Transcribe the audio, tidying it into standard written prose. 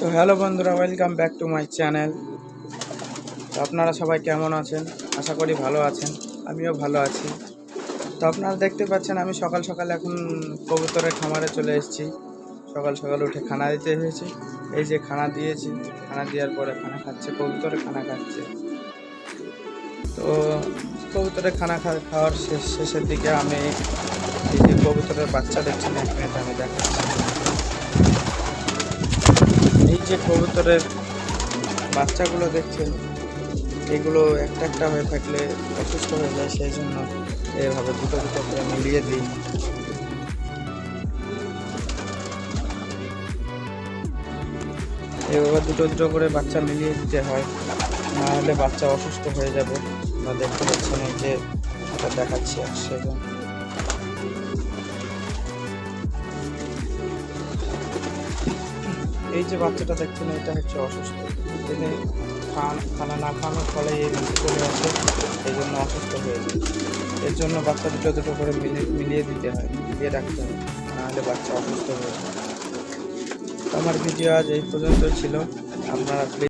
তো হ্যালো বন্ধুরা, welcome back to my channel. তো আপনারা সবাই কেমন আছেন? আশা করি ভালো আছেন, আমিও ভালো আছি। তো আপনারা দেখতে পাচ্ছেন আমি সকাল সকাল এখন কবুতরের খামারে চলে এসেছি। সকাল সকাল উঠে খানা দিতে এসেছি। এই যে খানা দিয়েছি, খানা দেওয়ার পরে খানা খাচ্ছে, কবুতরে খানা খাচ্ছে। তো কবুতরে খানা খাওয়ার শেষের দিকে আমি এই যে কবুতরের বাচ্চা দেখছেন, এক মিনিট আমি দেখাচ্ছি। এই যে কবুতরের বাচ্চাগুলো দেখছেন, এগুলো একটা একটা হয়ে থাকলে অসুস্থ হয়ে যায়, সেই জন্য এভাবে দুটো দুটো করে মিলিয়ে দিই। এভাবে দুটো দুটো করে বাচ্চা মিলিয়ে দিতে হয়, না হলে বাচ্চা অসুস্থ হয়ে যাবে। আপনারা দেখতে পাচ্ছেন এই যে এটা দেখাচ্ছি, এক সেকেন্ড। এই যে বাচ্চাটা দেখছেন, এটা হচ্ছে অসুস্থ। এতে খানা না খাওয়ানোর ফলে এই রোগ চলে আসে, এই জন্য অসুস্থ হয়ে যায়। এর জন্য বাচ্চা দুটো দুটো করে মিলিয়ে দিতে হয়, মিলিয়ে রাখতে হয়, নাহলে বাচ্চা অসুস্থ হয়ে যায়। তো আমার ভিডিও আজ এই পর্যন্ত ছিল। আপনারা